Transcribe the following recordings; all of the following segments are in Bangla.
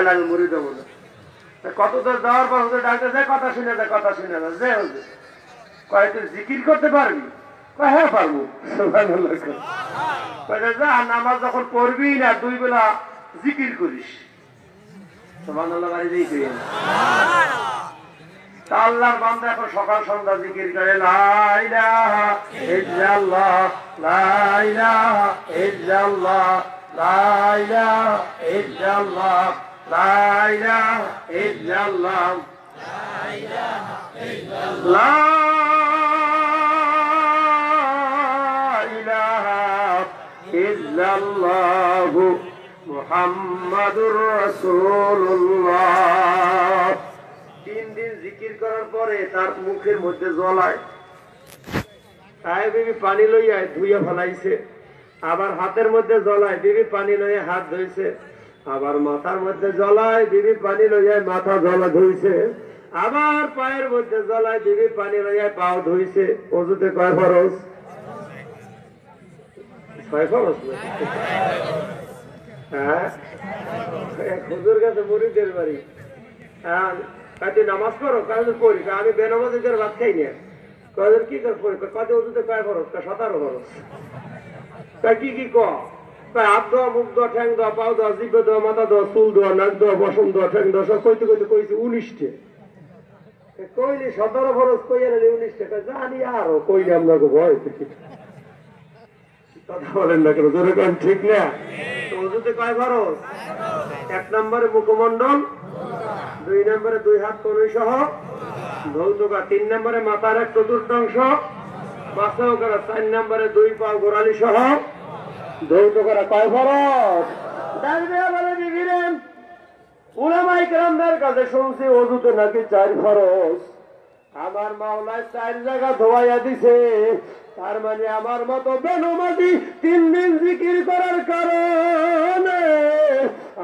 তাহলে আমি মুড়ি দেবো না। কত দূর যাওয়ার পর হুজুর ডাকতে যায়, কথা শুনে যায়, কথা শুনে যায়, যে হুজুর কয় তুই জিকির করতে পারবি? কয় হ্যাঁ পারবো। সুবহানাল্লাহ। কয় যা নামাজ যখন পড়বি না 2 বেলা জিকির করিস। সুবহানাল্লাহ। বাড়িতেই করি তা আল্লাহর বান্দা এখন সকাল সন্ধ্যা জিকির করে লা ইলাহা ইল্লাল্লাহ, লা ইলাহা ইল্লাল্লাহ, লা ইলাহা ইল্লাল্লাহ, লা ইলাহা ইল্লাল্লাহ, লা ইলাহা ইল্লাল্লাহ মুহাম্মাদুর রাসূলুল্লাহ। 3 দিন জিকির করার পরে তার মুখের মধ্যে জলায়, তাই বিবি পানি লইয়া ধুইয়া ফেলাইছে। আবার হাতের মধ্যে জলায়, বিবি পানি লইয়া হাত ধুইছে। আবার মাথার মধ্যে জলায়, বিবি পানি লইয়া মাথা জলা ধুইছে। আবার পায়ের মধ্যে জলায়, বিবি পানি লইয়া পাও ধুইছে। ওযুতে কয় ফরজ? 6 ফরজ। হ্যাঁ, হুজুর কাছে মুরিদের বাড়ি। হ্যাঁ, তুই নামাজ পড়ো? কাজ করি, আমি বেনামাজি করে ভাত খাই না। কাজের কি করে কত ওষুধে কয় ফরজ? 17 ফরজ। কি কি হাত দেওয়া, মুখ দেওয়া, ঠ্যাং দেওয়া, পাও দেওয়া, জিভে দেওয়া, মাথা দেওয়া, চুল দেওয়া, নাক দেওয়া, বসন দেওয়া, ঠ্যাং দেওয়া, সব কইতে কইতে কইছে 19টে। কইলি 17 ফরজ, কই আনি 19টা? জানি আরো কইলে আপনাকে ভয় কথা বলেন না কেন? জোরে কেন? ঠিক না? ওষুধে কয় ফরজ? 1 নম্বরে মুখমন্ডল, 2 নম্বরে 2 হাত কনুই সহ ধৌতকা, 3 নম্বরে মাথার 1/4 পাঁচও করা, 4 নম্বরে 2 পা গোড়ালি সহ ধৌত করা। কয় ফরজ? বলে বিবিরেন উলামায়ে কেরামদের কাছে শুনছি ওযুতে নাকি 4 ফরজ। আমার মাওলায় 4 জায়গা ধোয়াইয়া দিছে। তার মানে আমার মতো বেনমাজি 3 দিন জিকির করার কারণে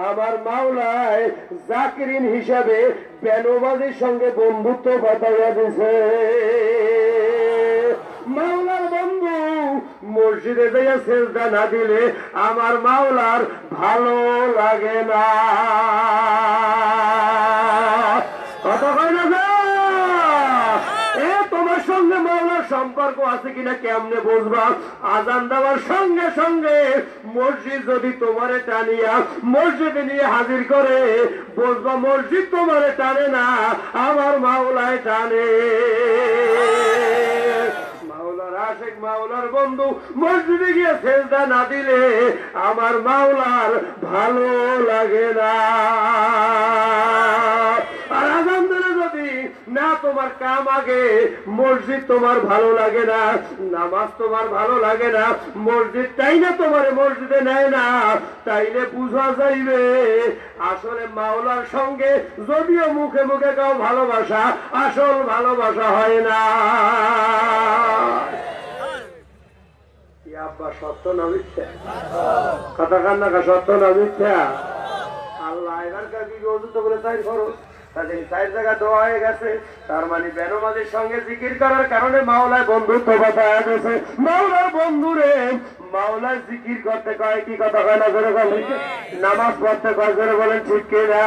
আমার মাওলায় জাকিরিন হিসাবে বেনমাজির সঙ্গে বন্ধুত্ব বাঁধাইয়া দিছে। মাওলার বন্ধু মসজিদে যাইয়া সেজদা না দিলে আমার মাওলার ভালো লাগে না। কথা কয় না? তোমার সঙ্গে মাওলার সম্পর্ক আছে কিনা কেমনে বুঝবা? আজান দেওয়ার সঙ্গে সঙ্গে মসজিদ যদি তোমারে টানিয়া মসজিদে নিয়ে হাজির করে, বুঝবা মসজিদ তোমারে টানে না, আমার মাওলায় টানে। মাওলার আশিক, মাওলার বন্ধু মসজিদে গিয়ে সেজদা না দিলে আমার মাওলার ভালো লাগে না। আর আজান দিলে যদি না তোমার কাম আগে, মসজিদ তোমার ভালো লাগে না, নামাজ তোমার ভালো লাগে না, মসজিদটাই না তোমার মসজিদে নেয় না, তাইলে বুঝা যাইবে আসলে মাওলার সঙ্গে যদিও মুখে মুখে কাউ ভালোবাসা, আসল ভালোবাসা হয় না। আব্বা সত্য না মিথ্যা? কথা কান না, সত্য না মিথ্যা? আল্লাহ এবার কাকি ওযু তো বলে 4 ফরজ, তাদের 4 জায়গা দোয়া হয়ে গেছে। তার মানে বেনমাজির সঙ্গে জিকির করার কারণে মাওলায় বন্ধুত্ব বাঁধায়া গেছে। মাওলার বন্ধুরে মাওলায় জিকির করতে কয়, কি কথা কয় না? জোরে বলেন। নামাজ পড়তে কয়, জোরে বলেন ঠিক কিনা?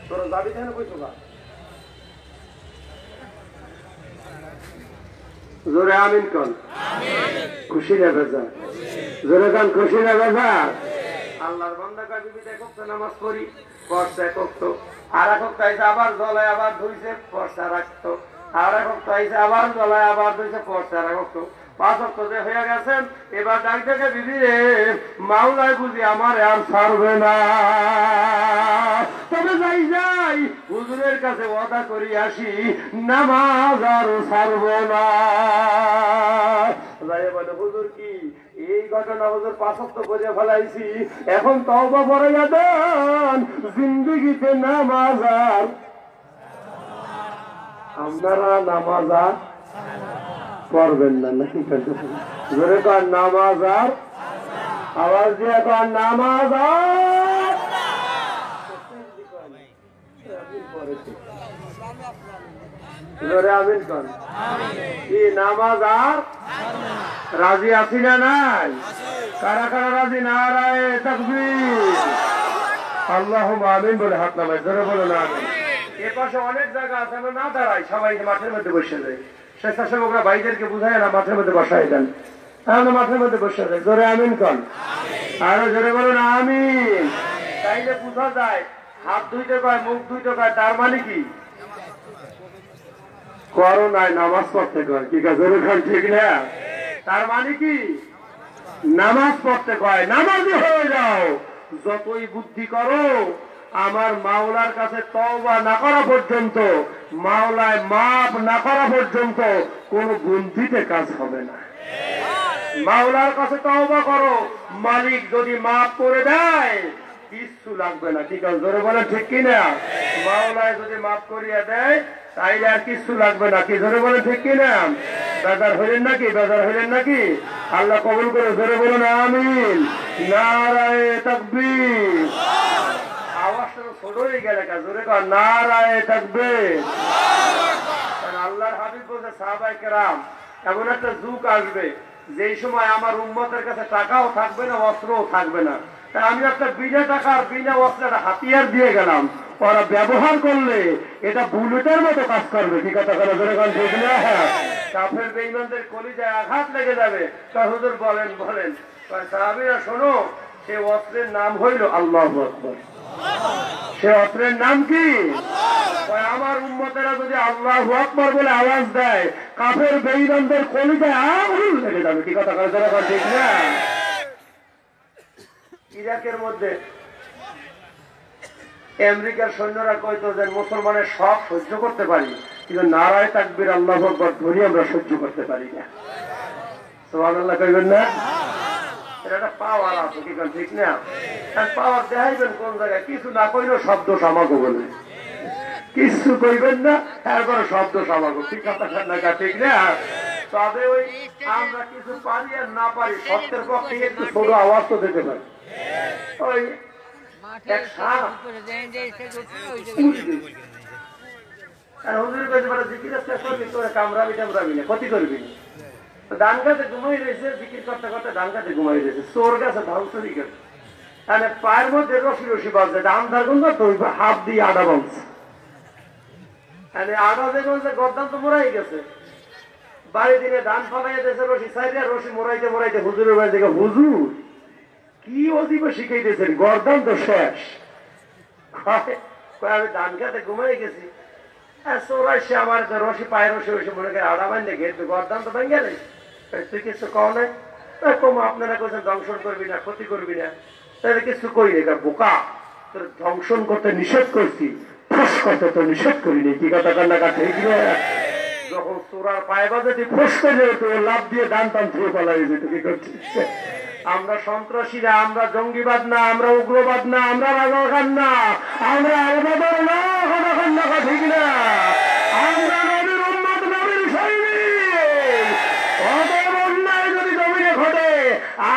তোর দাবি কেন কইছো না? জোরে আমিন কন। খুশি না বেজা? জোরে কান, খুশি না বেজা? আল্লাহর বান্দা কাজী বিদায় করতে নামাজ পড়ি, পড়ছে করতো, আর এখন তাইছে আবার জলায় আবার ধুইছে, পড়ছে রাখতো, আর এখন তাইছে আবার জলায় আবার ধুইছে, পড়ছে রাখতো। 5 ওয়াক্ত যে হয়ে গেছেন, এবার ডাক থেকে বিবি রে মাওলায় বুঝি আমার আর ছাড়বে না। তবে যাই যাই হুজুরের কাছে ওয়াদা করি আসি, নামাজ আর ছাড়ব না। বলে হুজুর কি এই ঘটনা? হুজুর 5 ওয়াক্ত করে ফেলাইছি, এখন তওবা পড়াইয়া দেন, জিন্দেগিতে নামাজ আর আপনারা নামাজ আর পড়বেন না নাকি? জোরে কর নামাজ আর, আওয়াজ দিয়ে কর নামাজ আর। জোরে আমিন কন। কি নামাজ আর রাজি আছি না নাই? কারা কারা রাজি? নারায়ে তাকবীর। আল্লাহুম্মা আমিন বলে হাত নামায় জোরে বলো না আমিন। এ পাশে অনেক জায়গা আছে আমরা না দাঁড়াই, সবাই মাঠের মধ্যে বসে যাই। স্বেচ্ছাসেবকরা ভাইদেরকে বুঝায় না মাঠের মধ্যে বসাই দেন, আমরা মাঠের মধ্যে বসে যাই। জোরে আমিন কন। আরো জোরে বলো না আমিন। তাইলে বুঝা যায় হাত ধুইতে কয়, মুখ ধুইতে কয়, তার মানে কি করোনায় নামাজ পড়তে কয়। কি কাজ ঠিক না? তার মানে কি নামাজ পড়তে কয়। নামাজি হয়ে যাও। যতই বুদ্ধি করো আমার মাওলার কাছে তওবা না করা পর্যন্ত, মাওলায় মাফ না করা পর্যন্ত কোন বুদ্ধিতে কাজ হবে না। মাওলার কাছে তওবা করো, মালিক যদি মাফ করে দেয় কিচ্ছু লাগবে না। ঠিক আছে জোরে বলে ঠিক কিনা? মাওলায় যদি মাফ করিয়া দেয় তাইলে আর কিচ্ছু লাগবে না। কি জোরে বলে ঠিক কিনা? বেজার হইলেন নাকি? বেজার হইলেন নাকি? আল্লাহ কবুল করে জোরে বলুন আমিন। নারায়ে তাকবীর। আওয়াজটা তো ছোট হয়ে গেল, জোরে কর নারায়ে তাকবীর। আল্লাহর হাবিব বলছে সাহাবায়ে কেরাম এমন একটা যুগ আসবে যেই সময় আমার উম্মতের কাছে টাকাও থাকবে না, অস্ত্রও থাকবে না। তাই আমি একটা বিনা টাকার বিনা অস্ত্রের হাতিয়ার দিয়ে গেলাম, ওরা ব্যবহার করলে এটা বুলেটের মতো কাজ করবে। কি কথা করে ধরে কোন ঠিক না? কাফের বেঈমানদের কলিজায় আঘাত লেগে যাবে। তা হুজুর বলেন বলেন। সাহাবীরা শোনো, সে অস্ত্রের নাম হইল আল্লাহু আকবার। সে অস্ত্রের নাম কি? আমার উম্মতেরা যদি আল্লাহু আকবার বলে আওয়াজ দেয় কাফের বেঈমানদের কলিজায় আগুন লেগে যাবে। কি কথা করে ধরে কোন ঠিক না? ইরাকের মধ্যে আমেরিকার সৈন্যরা কইতো যে মুসলমানের সব সহ্য করতে পারি, কিন্তু নারায়ে তাকবীর আল্লাহু আকবার ধ্বনি আমরা সহ্য করতে পারি না। সুবহানাল্লাহ কইবেন না? এটা একটা পাওয়ার আছে। কি কোন ঠিক না? আর পাওয়ার দেখাইবেন কোন জায়গায়? কিছু না কইলেও শব্দ সামাগো বলে, কিছু কইবেন না এরপরে শব্দ সামাগো। ঠিক কথা না? ঠিক না? তবে ওই আমরা কিছু পারি আর না পারি সত্যের পক্ষে একটু ছোট আওয়াজ তো দিতে পারি। ওই এক সাপ কামড়াবি টামড়াবি না, ক্ষতি করবি না। ধান গাছে ঘুমাই রয়েছে, জিকির করতে করতে ধান গাছে ঘুমাই রয়েছে, চোর গাছে ধান চুরি করে পায়ের মধ্যে রশি রশি বাজছে, ধান থাকুন না তো হাত দিয়ে আডা বাঁধছে। আডা যে বলছে গরদান তো মোড়াই গেছে, বাড়ি দিনে ধান ফালাইয়া দিয়েছে রশি সাইডে, রশি মোড়াইতে মোড়াইতে হুজুরের বাড়ি থেকে, হুজুর কি অজীব শিখাই দিয়েছেন, গরদান তো শেষ। আমি ধান খেতে ঘুমাই গেছি, চোরাইছে আমার রশি পায়ে রশি রশি মনে করে আড়া বান্ধে ঘেরবে, গরদান তো ভেঙে গেলে। তুই কিছু কও নাই? কম আপনারা কোথাও ধ্বংসন করবি না, ক্ষতি করবি না, তাহলে কিছু করি না। বোকা, তোর ধ্বংসন করতে নিষেধ করছি, ফোস করতে তো নিষেধ করিনি। কি কথা কান্না কাটে? যখন চোরার পায়ে বাজে তুই ফোস করে যেত, লাভ দিয়ে দান টান ছুঁয়ে পালাই যেত। কি করছিস? আমরা সন্ত্রাসীরা, আমরা জঙ্গিবাদ না, আমরা উগ্রবাদ না, আমরা রাজাকার না, আমরা আলাদা না। কথা কান্না ঠিক না? আমরা নবীর উম্মত, নবীর সৈনিক। অতএব অন্যায় যদি জমিনে ঘটে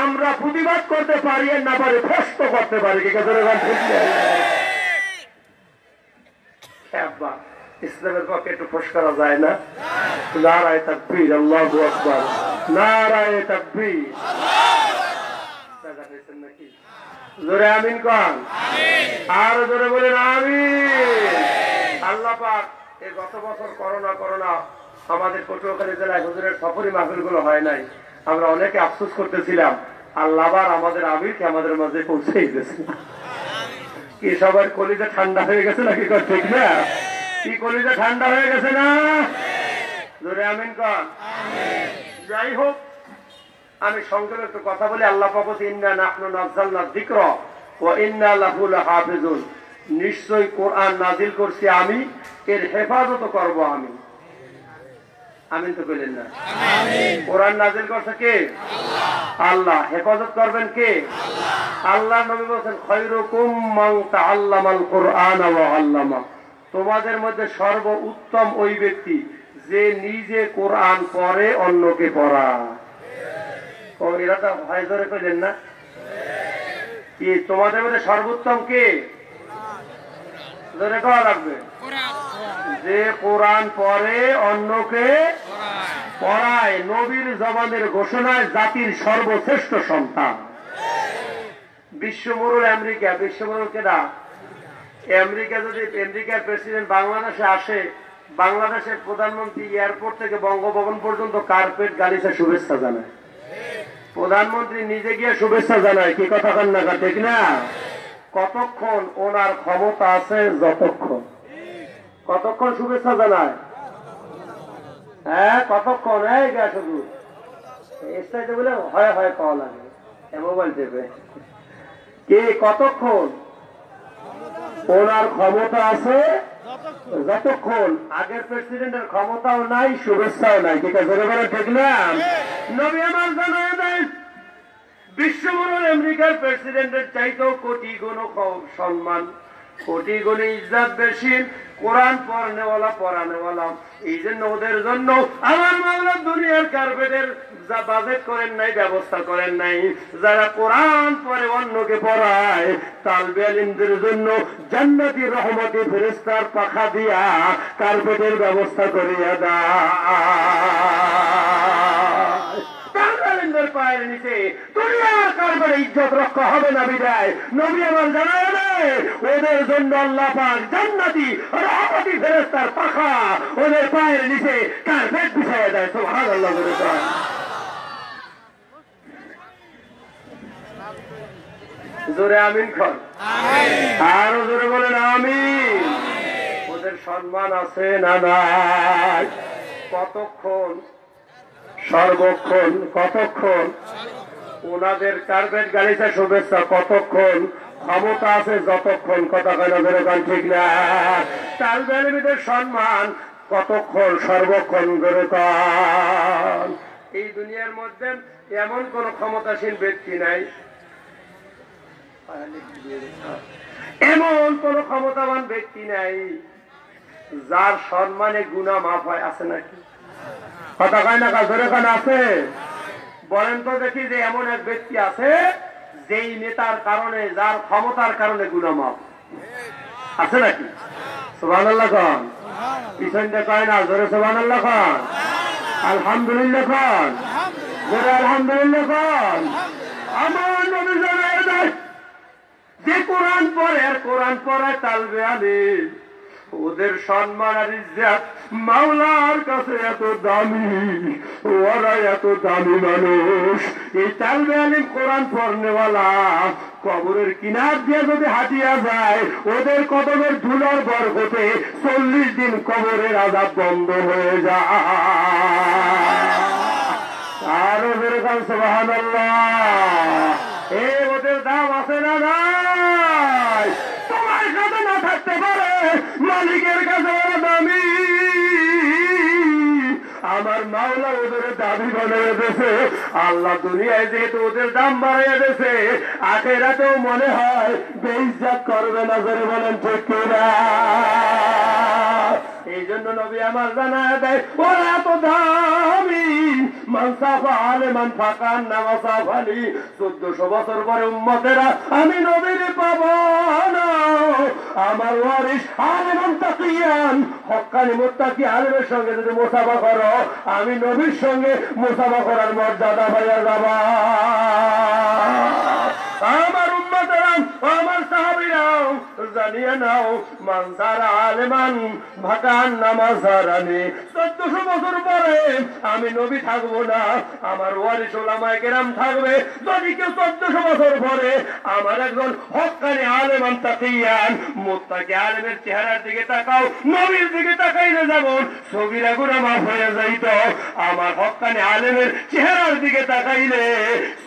আমরা প্রতিবাদ করতে পারি আর না পারি ফস্ত করতে পারি। কি কথা ঠিক না? ইসলামের পক্ষে একটু ফোস করা যায় না? নারায়ে তাকবীর, আল্লাহু আকবার, নারায়ে তাকবীর। নাকি জোরে আমিন কন, আর জোরে বলেন আমিন। আল্লাহ পাক এই গত বছর করোনা আমাদের পটুয়াখালী জেলায় হুজুরের সফরি মাহফিল গুলো হয় নাই, আমরা অনেকে আফসোস করতেছিলাম। আল্লাহ আবার আমাদের আমিরকে আমাদের মাঝে পৌঁছে গেছে। কি সবার কলিজা ঠান্ডা হয়ে গেছে নাকি? ঠিক না? কি কলিজা ঠান্ডা হয়ে গেছে না? জোরে আমিন কন। যাই হোক, আমি সংক্ষেপে একটু কথা বলি। আল্লাহ পাক বলেন ইন্না নাহনু নাযালনা যিকরা ওয়া ইন্না লাহু লাহাফিজুন, নিশ্চয়ই কোরআন নাজিল করছি আমি, এর হেফাজত করব আমি। আমিন তো বলেন না? আমিন। কোরআন নাজিল করছে কে? আল্লাহ। হেফাজত করবেন কে? আল্লাহ। নবী বলেন খায়রুকুম মান তাআল্লামাল কুরআন ওয়া আল্লামা, তোমাদের মধ্যে সর্বোত্তম ওই ব্যক্তি যে নিজে কোরআন পড়ে অন্যকে পড়ায়। ও এরা তো ভয় ধরে কইলেন না? কি তোমাদের মধ্যে সর্বোত্তম কে? ধরে কওয়া লাগবে। যে কোরআন পড়ে অন্যকে পড়ায়, নবীর জবানের ঘোষণায় জাতির সর্বশ্রেষ্ঠ সন্তান। বিশ্বমরুল আমেরিকা, বিশ্বমরুল কেডা? আমেরিকা। যদি আমেরিকার প্রেসিডেন্ট বাংলাদেশে আসে, বাংলাদেশের প্রধানমন্ত্রী এয়ারপোর্ট থেকে বঙ্গভবন পর্যন্ত কার্পেট গালিচা শুভেচ্ছা জানায়। প্রধানমন্ত্রী নিজে গিয়ে শুভেচ্ছা জানায়, কি কথা কান না, ঠিক না? কতক্ষণ ওনার ক্ষমতা আছে, যতক্ষণ। কতক্ষণ শুভেচ্ছা জানায়? হ্যাঁ, কতক্ষণ? এই গা শুধু স্টাইতে বলে হয় হয় পাওয়া লাগে, মোবাইল টেপে। কে কতক্ষণ ওনার ক্ষমতা আছে? যতক্ষণ। আগের প্রেসিডেন্টের ক্ষমতাও নাই, শুভেচ্ছাও নাই, ঠিক আছে? ঠিক না? নবী আমার জানায় দেয়, বিশ্বমরুল আমেরিকার প্রেসিডেন্টের চাইতেও কোটি গুণ সম্মান, কোটি গুণ ইজ্জত বেশি কোরআন পড়নেওয়ালা পড়ানেওয়ালা। এই জন্য ওদের জন্য আমার মাওলা দুনিয়ার কার্পেটের যা বাজেট করেন নাই, ব্যবস্থা করেন নাই। যারা কোরআন পড়ে অন্যকে পড়ায়, তালবে ইলমদের জন্য জান্নাতি রহমতি ফেরেশতার পাখা দিয়া কার্পেটের ব্যবস্থা করিয়া দেয়। পায়ের নিচে দুনিয়ার কারবারে ইজ্জত রক্ষা হবে না বিদায় নবী আমার জানায় দেয়, ওদের জন্য আল্লাহ পাক জান্নাতি রহমতি ফেরেশতার পাখা ওদের পায়ের নিচে কার্পেট বিছাইয়া দেয়। সুবহানাল্লাহ। জোরে আমিন খান, আরো জোরে বলেন আমিন। ওদের সম্মান আছে না নাই? কতক্ষণ? সর্বক্ষণ। কতক্ষণ? ওনাদের কার্পেট গালিচা শুভেচ্ছা কতক্ষণ? ক্ষমতা আছে যতক্ষণ। কথা কেন ধরে গান, ঠিক না? তালবে ইলমদের সম্মান কতক্ষণ? সর্বক্ষণ ধরে গান। এই দুনিয়ার মধ্যে এমন কোন ক্ষমতাসীন ব্যক্তি নাই, এমন কোন ক্ষমতাবান ব্যক্তি নাই যার সম্মানে গুনাহ মাফ হয়। আছে নাকি? কথা কয় না, ধরে কান আছে? বলেন তো দেখি যে এমন এক ব্যক্তি আছে যেই নেতার কারণে, যার ক্ষমতার কারণে গুনাহ মাফ আছে নাকি? সুবহানাল্লাহ খান। পিছন দিয়ে কয় না, জোরে সুবহানাল্লাহ খান, আলহামদুলিল্লাহ খান, জোরে আলহামদুলিল্লাহ খান। আমার নবী জানায় দেয়, যে কোরআন পড়ে আর কোরআন পড়ায় তালবে ইলম, ওদের সম্মান আর ইজ্জত মাওলার কাছে এত দামি, ওরা এত দামি মানুষ। এই তালবে ইলম কোরআন পড়নেওয়ালা কবরের কিনার দিয়ে যদি হাঁটিয়া যায়, ওদের কদমের ধুলার বরকতে 40 দিন কবরের আযাব বন্ধ হয়ে যায়। আরো যেরকম সুবহানাল্লাহ। এই ওদের দাম আছে না নাই? তোমার কাছে না থাকতে পারে, মালিকের কাছে ওরা দামি। আমার মাওলা ওদের দাবি বানিয়ে দিয়েছে। আল্লাহ দুনিয়ায় যেহেতু ওদের দাম বাড়িয়ে দিয়েছে, আখিরাতেও মনে হয় বেইজ্জত করবে না। জোরে বলেন ঠিক কিনা? এই জন্য নবী আমার জানায় দেয়, ওরা এত দামি। মানসাফা আলেমান ফাকান নামাসাফালি। 1400 বছর পরে উম্মতেরা আমি নবীর পাবো না। আমার ওয়ারিস আলেমান তাকিয়ান, হক্কানি মুত্তাকি আলেমের সঙ্গে যদি মুসাফা করো, আমি নবীর সঙ্গে মুসাফা করার মর্যাদা পাইয়া যাবা। আমার উম্মতেরা, আমার সাহাবীরাও জানিয়ে নাও, মানসারা আলেমান ভাকান নামাজারানি। 1400 বছর পরে আমি নবী থাকবো না, আমার ওয়ারিস উলামায়ে কেরাম থাকবে। যদি কেউ 1400 বছর পরে আমার একজন হক্কানি আলেমান তাকিয়ান মুত্তাকি আলেমের চেহারার দিকে তাকাও, নবীর দিকে তাকাইলে যেমন সগীরা গুনাহ মাফ হয়ে যাইত, আমার হক্কানি আলেমের চেহারার দিকে তাকাইলে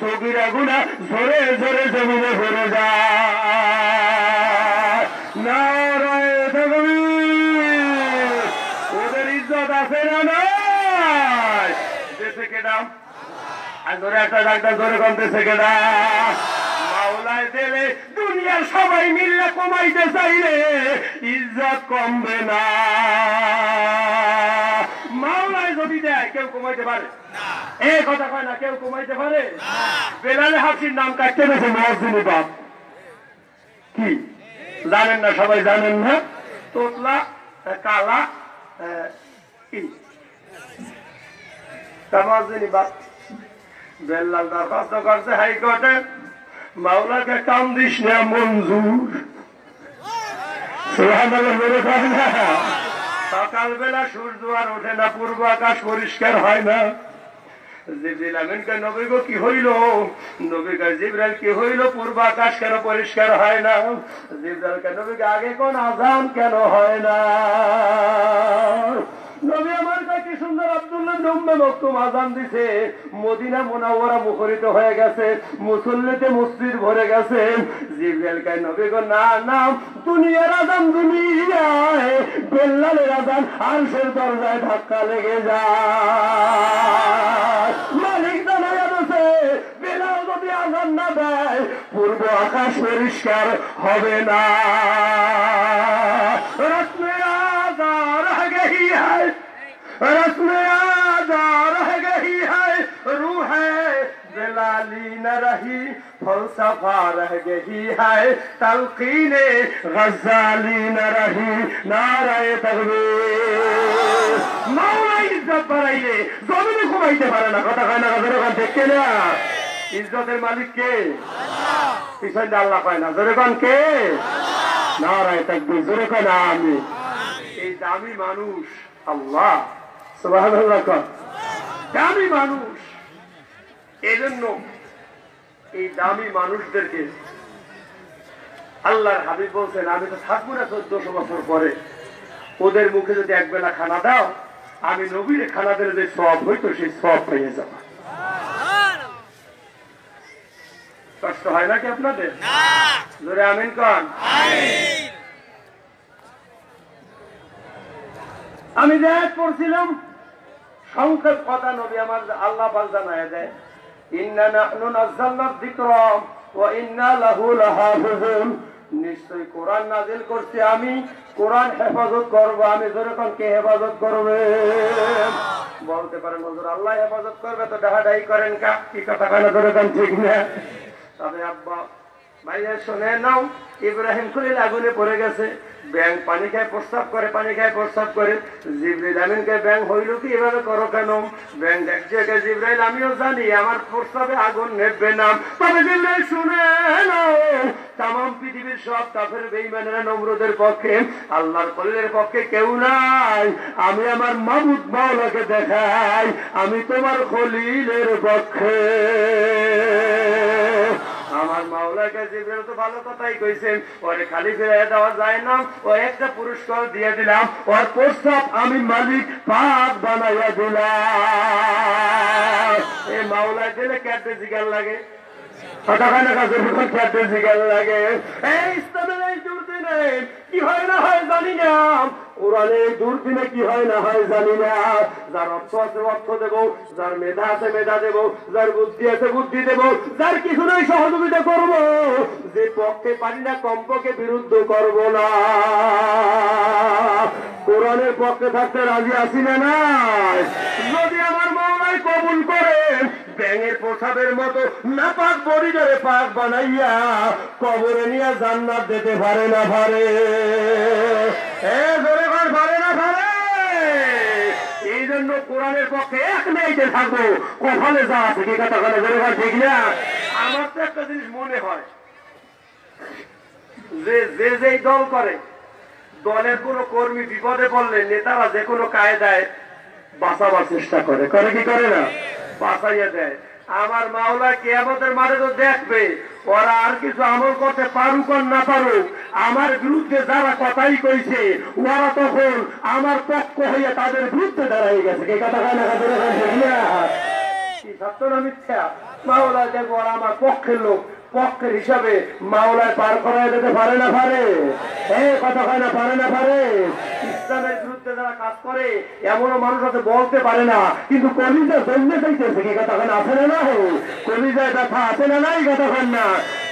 সগীরা গুনাহ ঝরে ঝরে জমিনে ভরে যায়। নারায়ে তাকবীর। ওদের ইজ্জত আছে না নাই? দেশে কেডা? আর ধরে একটা ডাক্তার ধরে কমতেছে কেডা? মাওলায় দিলে দুনিয়ার সবাই মিললে কমাইতে চাইলে ইজ্জত কমবে না। মাওলায় যদি দেয় কেউ কমাইতে পারে? এই কথা কয় না, কেউ কমাইতে পারে? বেলালে হাফসির নাম কাটতে গেছে মুয়াজ্জিনের বাপ। কি জানেন না? সবাই জানেন না? তোতলা কালা বেল্লাল দরখাস্ত করছে হাইকোর্টে, মাওলাকে কাম দিস না মঞ্জুর। সকালবেলা সূর্য আর ওঠে না, পূর্ব আকাশ পরিষ্কার হয় না। জিবরিল আমিনকে নবী গো কি হইল? নবী কয় জিবরাইল কি হইল? পূর্ব আকাশ কেন পরিষ্কার হয় না? জিবরাইলকে নবীকে আগে কোন আযান কেন হয় না? নবী আমার কাছে কি সুন্দর আব্দুল্লাহ ইবনে উম্মে মাকতুম আযান দিছে, মদিনা মুনাওয়ারা মুখরিত হয়ে গেছে, মুসল্লিতে মসজিদ ভরে গেছে। জিবরাইল কয় নবী গো না না, দুনিয়ার আযান দুনিয়ায়, বেল্লালের আযান আরশের দরজায় ধাক্কা লেগে যায়। মালিক জানায়া দিছে বেলাল যদি আযান না দেয় পূর্ব আকাশ পরিষ্কার হবে না। রসমে আযা রহ গই হ্যায়, রসমে আযা রহ গই হ্যায়, রূহ বেলালি ন রহি, ফলসফা রহ গই হ্যায়, তালকিনে গজালি ন রহি, নারায়ে তাকবীর। মাওলা ইজ্জত বাড়াইলে জমিনে ঘুমাইতে পারে না। কথা কয় না, কথা দেখে না। ইজ্জতের মালিক কে? পিছন আল্লাহ পায় না। জোরে কোন কে? নারায়ে তাকবীর। জোরে কোন আমি। এই দামি মানুষ আল্লাহ, সুবহানাল্লাহ। দামি মানুষ, এই জন্য এই দামি মানুষদেরকে আল্লাহর হাবিব বলছেন আমি তো থাকবো না 1400 বছর পরে, ওদের মুখে যদি একবেলা খানা দাও, আমি নবীর খানা দিলে যে সওয়াব হইতো সেই সওয়াব পেয়ে যাব। কষ্ট হয় নাকি আপনাদের? জোরে আমিন কোন। আমি যে পড়ছিলাম সংক্ষেপ কথা, নবী আমার আল্লাহ পাক জানায় দেয় ইন্না নাহনু নাযালনা যিকরা ওয়া ইন্না লাহু লাহাফিজুন। নিশ্চয় কোরআন নাযিল করছি আমি, কোরআন হেফাজত করব আমি। জোরে কোন কে হেফাজত করবে? বলতে পারেন হুজুর আল্লাহ হেফাজত করবে তো ডাহাডাই করেন কা? কি কথা কয় না? জোরে কোন ঠিক না? তবে আব্বা ভাইয়া শুনে নাও, ইব্রাহিম খলিল আগুনে পড়ে গেছে, ব্যাং পানি খায় প্রস্তাব করে, পানি খায় প্রস্তাব করে। জিবরাইল আমিনকে ব্যাং হইল কি এভাবে করো কেন? ব্যাং দেখছে জিবরাইল আমিও জানি আমার প্রস্তাবে আগুন নেবে না। তবে জিবরাইল শুনে নাও, তাম পৃথিবীর সব কাফের বেঈমানেরা নমরুদের পক্ষে, আল্লাহর খলিলের পক্ষে কেউ নাই। আমি আমার মাবুদ মাওলাকে দেখাই, আমি তোমার খলিলের পক্ষে। আমার মাওলাকে জিবরাইল তো ভালো কথাই কইছেন, ওরে খালি ফিরে দেওয়া যায় না, ও একটা পুরস্কার দিয়ে দিলাম, ওর প্রস্তাব আমি মালিক পাক বানাইয়া দিলাম। এই মাওলা দিলে কেটে জিগার লাগে, কি হয় না হয় জানি না, কোরআনের দুর্দিনে কি হয় না হয় জানি না। যার অর্থ আছে অর্থ দেবো, যার মেধা আছে মেধা দেবো, যার বুদ্ধি আছে বুদ্ধি দেবো, যার কিছু নাই সহযোগিতা করবো, যে পক্ষে পারি না কমপক্ষে বিরুদ্ধ করবো না। কোরআনের পক্ষে থাকতে রাজি আছি না নাই? যদি আমার মাওলাই কবুল করে, ব্যাঙের প্রসাদের মতো নাপাক বডিটারে পাক বানাইয়া কবরে নিয়ে জান্নাত দিতে পারে না পারে? পারে না পারে? এই জন্য কোরআনের পক্ষে এক মেয়েতে থাকবো, কখনো যা আছে কি কথা বলে জোরে বল, ঠিক না? আমার তো একটা জিনিস মনে হয়, যে যেই দল করে, দলের কোন কর্মী বিপদে পড়লে নেতারা যে কোনো কায়দায় বাঁচাবার চেষ্টা করে, করে কি করে না? বাঁচাইয়া দেয়। আমার মাওলা কিয়ামতের মাঠে তো দেখবে, ওরা আর কিছু আমল করতে পারুক আর না পারুক, আমার বিরুদ্ধে যারা কথাই কইছে ওরা তখন আমার পক্ষ হইয়া তাদের বিরুদ্ধে দাঁড়াই গেছে। কি কথা কয় না? কি সত্য না মিথ্যা? মাওলা দেখবো ওরা আমার পক্ষের লোক, পক্ষের হিসাবে মাওলায় পার করাই দিতে পারে না পারে? কথা হয় না, পারে না পারে? ইসলামের বিরুদ্ধে যারা কাজ করে এমনও মানুষ আছে বলতে পারে না, কিন্তু কলিজা জন্মে চাইতেছে। কি কথা হয় না? আছে না নাই? কলিজায় ব্যথা আছে না নাই? কথা হয় না?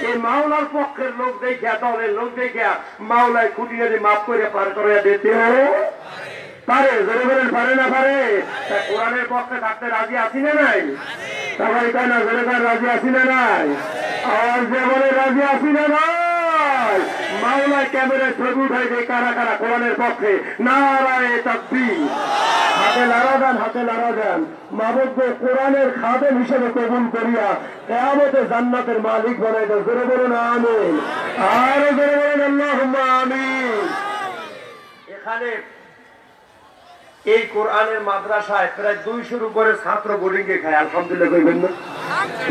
এই মাওলার পক্ষের লোক দেখিয়া, দলের লোক দেখিয়া মাওলায় খুঁটিয়ে দিয়ে মাফ করে পার করাইয়া দিতে পারে। জোরে বলেন পারে না পারে? কোরআনের পক্ষে থাকতে রাজি আছি না নাই? সবাই তাই না? জোরে রাজি আছি না নাই? আর যে বলে রাজি আছি না নাই? নাই, মাওলায় ক্যামেরায় ছবি উঠাই দেয় কারা কারা কোরআনের পক্ষে। নারায়ে তাকবীর। হাতে লাড়া দেন, হাতে লাড়া দেন। মাবুদকে কোরআনের খাদেম হিসেবে কবুল করিয়া কিয়ামতে জান্নাতের মালিক বানাই দেন। জোরে বলুন আমিন, আরো জোরে বলুন আল্লাহুম্মা আমিন। এখানে এই কোরআনের মাদ্রাসায় প্রায় 200-র উপরে ছাত্র বোর্ডিং এ খায়। আলহামদুলিল্লাহ কইবেন না?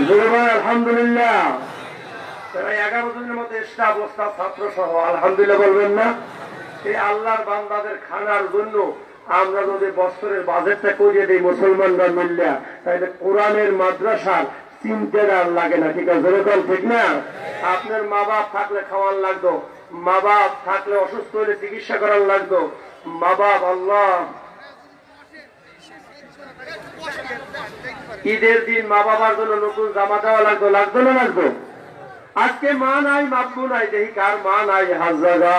জোরে বলেন আলহামদুলিল্লাহ। প্রায় 11 জনের মতো স্টাফ ওস্তাদ ছাত্র সহ আলহামদুলিল্লাহ বলবেন না? এই আল্লাহর বান্দাদের খানার জন্য আমরা যদি বছরের বাজেটটা করিয়ে দিই মুসলমানরা মিললে, তাহলে কোরআনের মাদ্রাসার চিন্তার আর লাগে না। ঠিক আছে, যেরকম ঠিক না? আপনার মা বাপ থাকলে খাওয়ার লাগতো, মা বাপ থাকলে অসুস্থ হলে চিকিৎসা করার লাগতো, মা বাপ আল্লাহ ঈদের দিন মা বাবার জন্য নতুন জামা দেওয়া লাগতো, লাগতো না লাগতো? আজকে মা নাই, বাপু নাই, দেখি কার মা নাই হাত জায়গা।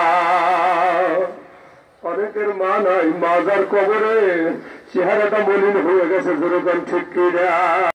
অনেকের মা নাই, মাজার কবরে চেহারাটা মলিন হয়ে গেছে। যেরকম ঠিক কিনা?